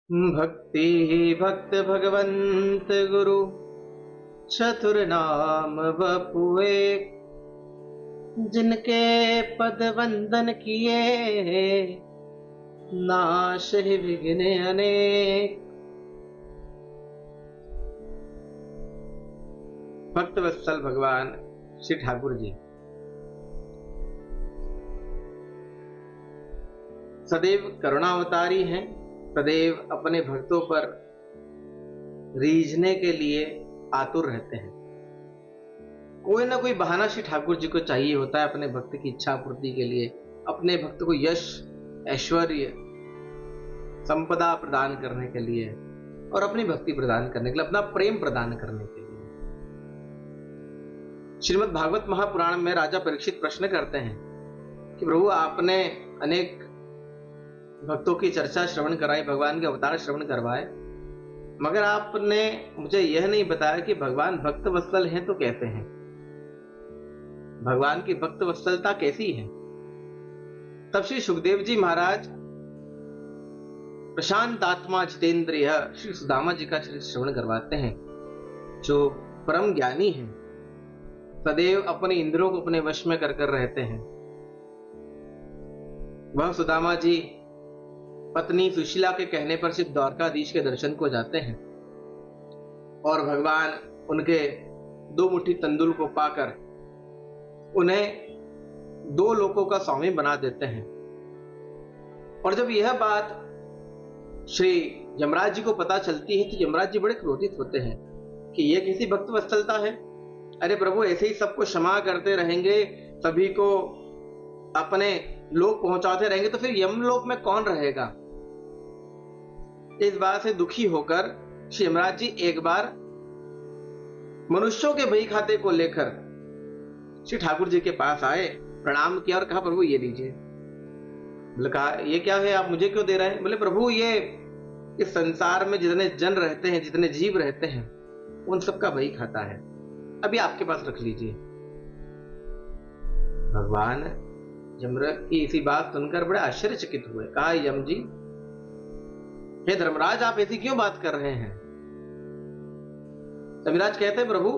भक्ति भक्त भगवंत गुरु चतुर नाम बपुए, जिनके पद वंदन किए नाश ही विघ्न अनेक। भक्त वत्सल भगवान श्री ठाकुर जी सदैव करुणावतारी हैं, सदैव अपने भक्तों पर रीझने के लिए आतुर रहते हैं। कोई ना कोई बहाना श्री ठाकुर जी को चाहिए होता है अपने भक्त की इच्छा पूर्ति के लिए, अपने भक्त को यश ऐश्वर्य संपदा प्रदान करने के लिए और अपनी भक्ति प्रदान करने के लिए, अपना प्रेम प्रदान करने के लिए। श्रीमद् भागवत महापुराण में राजा परीक्षित प्रश्न करते हैं कि प्रभु आपने अनेक भक्तों की चर्चा श्रवण कराई, भगवान के अवतार श्रवण करवाए, मगर आपने मुझे यह नहीं बताया कि भगवान भक्त वत्सल हैं तो कैसे हैं, भगवान की भक्त वत्सलता कैसी है। तब श्री सुखदेव जी महाराज प्रशांत आत्मा जितेंद्रिय श्री सुदामा जी का श्रवण करवाते हैं, जो परम ज्ञानी हैं, सदैव अपने इंद्रियों को अपने वश में कर रहते हैं। वह सुदामा जी पत्नी सुशीला के कहने पर सिर्फ द्वारकाधीश के दर्शन को जाते हैं और भगवान उनके दो मुट्ठी तंदुल को पाकर उन्हें दो लोकों का स्वामी बना देते हैं। और जब यह बात श्री यमराज जी को पता चलती है तो यमराज जी बड़े क्रोधित होते हैं कि यह किसी भक्त वत्सलता है। अरे प्रभु, ऐसे ही सबको क्षमा करते रहेंगे, सभी को अपने लोक पहुंचाते रहेंगे तो फिर यमलोक में कौन रहेगा। इस बात से दुखी होकर श्री यमराज जी एक बार मनुष्यों के बही खाते को लेकर श्री ठाकुर जी के पास आए, प्रणाम किया और कहा प्रभु ये लीजिए। बोले कहा ये क्या है, आप मुझे क्यों दे रहे हैं। बोले प्रभु ये इस संसार में जितने जन रहते हैं, जितने जीव रहते हैं, उन सबका बही खाता है, अभी आपके पास रख लीजिए। भगवान यमराज की इसी बात सुनकर बड़े आश्चर्यचकित हुए। कहा यम जी, हे धर्मराज, आप ऐसी क्यों बात कर रहे हैं। यमराज कहते हैं प्रभु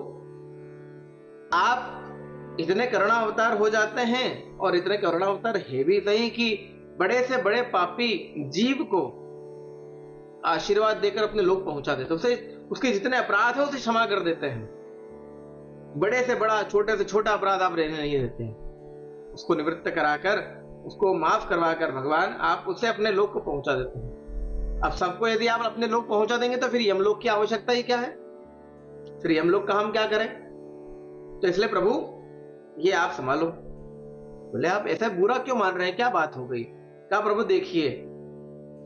आप इतने करुणावतार हो जाते हैं और इतने करुणावतार है भी सही कि बड़े से बड़े पापी जीव को आशीर्वाद देकर अपने लोक पहुंचा देते, उसे उसके जितने अपराध है उसे क्षमा कर देते हैं। बड़े से बड़ा, छोटे से छोटा अपराध आप रहने नहीं देते हैं, उसको निवृत्त कराकर, उसको माफ करवाकर भगवान आप उसे अपने लोक को पहुंचा देते हैं। अब सबको यदि आप अपने लोक पहुंचा देंगे तो फिर यमलोक की आवश्यकता ही क्या है, फिर यमलोक का हम क्या करें। तो इसलिए प्रभु ये आप संभालो। बोले आप ऐसा बुरा क्यों मान रहे हैं, क्या बात हो गई। कहा प्रभु देखिए,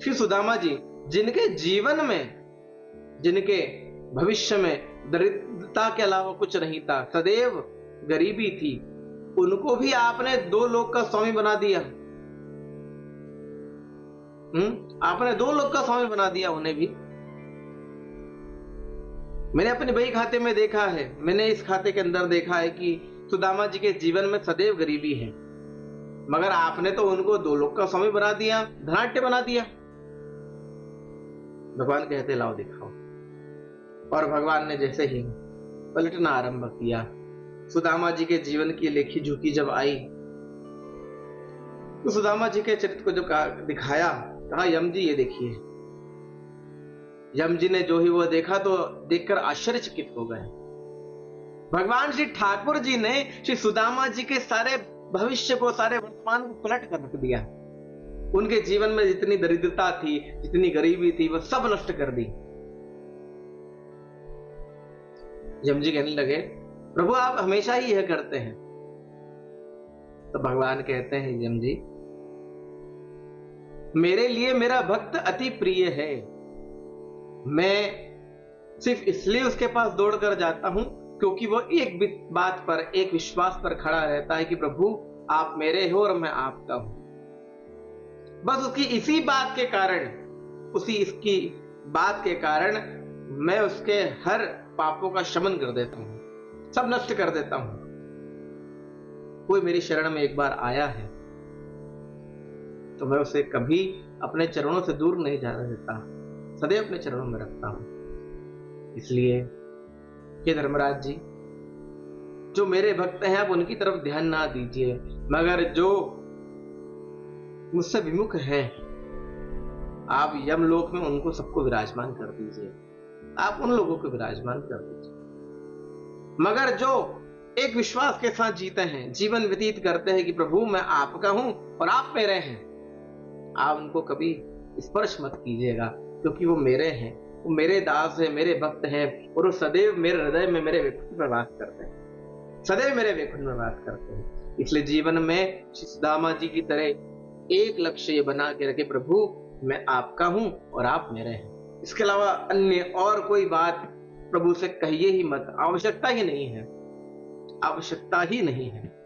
श्री सुदामा जी जिनके जीवन में, जिनके भविष्य में दरिद्रता के अलावा कुछ नहीं था, सदैव गरीबी थी, उनको भी आपने दो लोक का स्वामी बना दिया। आपने दो लोक का स्वामी बना दिया उन्हें भी। मैंने अपने बही खाते में देखा है, मैंने इस खाते के अंदर देखा है कि सुदामा जी के जीवन में सदैव गरीबी है, मगर आपने तो उनको दो लोक का स्वामी बना दिया, धनाढ्य बना दिया। भगवान कहते लाओ दिखाओ। और भगवान ने जैसे ही पलटना आरंभ किया, सुदामा जी के जीवन की लेखी झुकी जब आई तो सुदामा जी के चरित्र को जो दिखाया, कहा यम जी ये देखिए। यम जी ने जो ही वो देखा तो देखकर आश्चर्यचकित हो गए। भगवान श्री ठाकुर जी ने श्री सुदामा जी के सारे भविष्य को, सारे वर्तमान को पलट कर रख दिया। उनके जीवन में जितनी दरिद्रता थी, जितनी गरीबी थी, वह सब नष्ट कर दी। यम जी कहने लगे प्रभु आप हमेशा ही यह करते हैं। तो भगवान कहते हैं यम जी, मेरे लिए मेरा भक्त अति प्रिय है, मैं सिर्फ इसलिए उसके पास दौड़कर जाता हूं क्योंकि वो एक बात पर, एक विश्वास पर खड़ा रहता है कि प्रभु आप मेरे हो और मैं आपका हूं। बस उसकी इसी बात के कारण, इसकी बात के कारण मैं उसके हर पापों का शमन कर देता हूं, सब नष्ट कर देता हूं। कोई मेरी शरण में एक बार आया है तो मैं उसे कभी अपने चरणों से दूर नहीं जाने देता। सदैव अपने चरणों में रखता हूं। इसलिए हे धर्मराज जी, जो मेरे भक्त हैं आप उनकी तरफ ध्यान ना दीजिए, मगर जो मुझसे विमुख हैं आप यमलोक में उनको सबको विराजमान कर दीजिए, आप उन लोगों को विराजमान कर दीजिए। मगर जो एक विश्वास के साथ जीते हैं, जीवन व्यतीत करते हैं कि प्रभु मैं आपका हूं और आप मेरे हैं, आप उनको कभी स्पर्श मत कीजिएगा, क्योंकि वो मेरे हैं, वो मेरे दास हैं, मेरे भक्त हैं, और वो सदैव मेरे हृदय में, मेरे वैकुंठ में वास करते हैं, सदैव मेरे वैकुंठ में वास करते हैं। इसलिए जीवन में श्री सुदामा जी की तरह एक लक्ष्य ये बना के रखे, प्रभु मैं आपका हूं और आप मेरे हैं। इसके अलावा अन्य और कोई बात प्रभु से कहिए ही मत, आवश्यकता ही नहीं है, आवश्यकता ही नहीं है।